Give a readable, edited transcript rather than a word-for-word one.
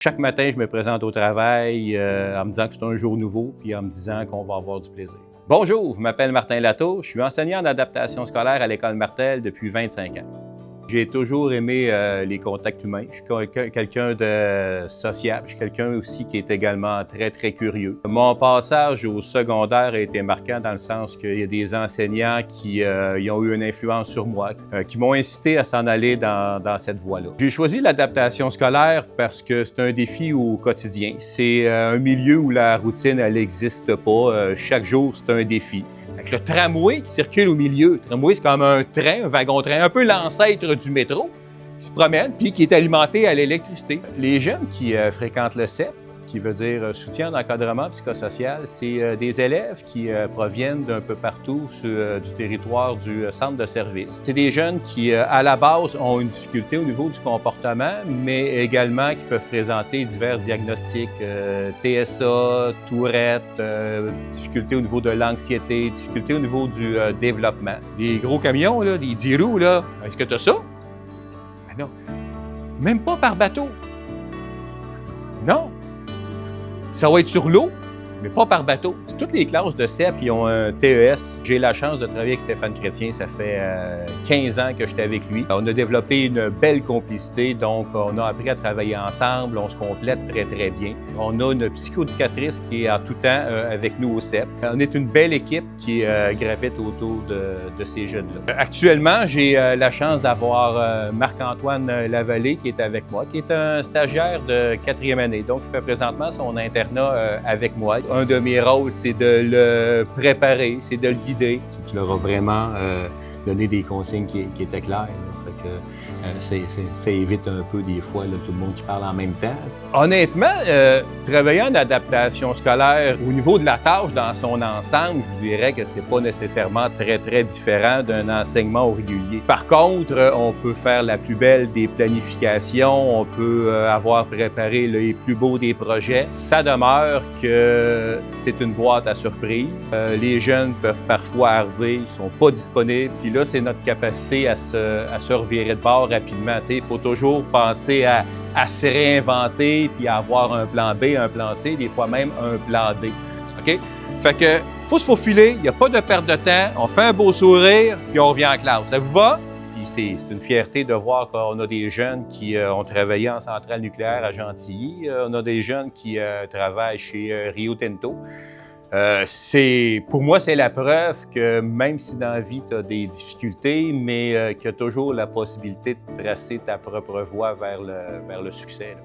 Chaque matin, je me présente au travail en me disant que c'est un jour nouveau, puis en me disant qu'on va avoir du plaisir. Bonjour, je m'appelle Martin Latour, je suis enseignant en adaptation scolaire à l'École Martel depuis 25 ans. J'ai toujours aimé les contacts humains. Je suis quelqu'un de sociable. Je suis quelqu'un aussi qui est également très, très curieux. Mon passage au secondaire a été marquant dans le sens qu'il y a des enseignants qui ont eu une influence sur moi, qui m'ont incité à s'en aller dans cette voie-là. J'ai choisi l'adaptation scolaire parce que c'est un défi au quotidien. C'est un milieu où la routine, elle n'existe pas. Chaque jour, c'est un défi. Avec le tramway qui circule au milieu. Le tramway, c'est comme un train, un wagon-train, un peu l'ancêtre du métro, qui se promène puis qui est alimenté à l'électricité. Les jeunes qui fréquentent le CEP, qui veut dire soutien d'encadrement psychosocial, c'est des élèves qui proviennent d'un peu partout du territoire du centre de service. C'est des jeunes qui, à la base, ont une difficulté au niveau du comportement, mais également qui peuvent présenter divers diagnostics, TSA, Tourette, difficultés au niveau de l'anxiété, difficultés au niveau du développement. Les gros camions, là, des 10 roues, là, est-ce que tu as ça? Ben non. Même pas par bateau. Non. Ça va être sur l'eau, mais pas par bateau. Toutes les classes de CEP, ils ont un TES. J'ai la chance de travailler avec Stéphane Chrétien. Ça fait 15 ans que j'étais avec lui. On a développé une belle complicité, donc on a appris à travailler ensemble. On se complète très, très bien. On a une psychoéducatrice qui est en tout temps avec nous au CEP. On est une belle équipe qui gravite autour de ces jeunes-là. Actuellement, j'ai la chance d'avoir Marc-Antoine Lavallée qui est avec moi, qui est un stagiaire de 4e année. Donc, il fait présentement son internat avec moi. Un de mes rôles, c'est de le préparer, c'est de le guider. Tu leur as vraiment donné des consignes qui étaient claires. Fait que, ça évite un peu des fois là, tout le monde qui parle en même temps. Honnêtement, travailler en adaptation scolaire, au niveau de la tâche dans son ensemble, je dirais que c'est pas nécessairement très, très différent d'un enseignement au régulier. Par contre, on peut faire la plus belle des planifications, on peut avoir préparé les plus beaux des projets. Ça demeure que c'est une boîte à surprise. Les jeunes peuvent parfois arriver, ils sont pas disponibles, puis là, c'est notre capacité à se revirer de bord rapidement. Il faut toujours penser à se réinventer puis à avoir un plan B, un plan C, des fois même un plan D. OK? Fait que faut se faufiler, il n'y a pas de perte de temps, on fait un beau sourire puis on revient en classe. Ça vous va? Puis c'est une fierté de voir qu'on a des jeunes qui ont travaillé en centrale nucléaire à Gentilly, on a des jeunes qui travaillent chez Rio Tinto. Pour moi, c'est la preuve que même si dans la vie, tu as des difficultés, mais qu'il y a toujours la possibilité de tracer ta propre voie vers le succès. Là.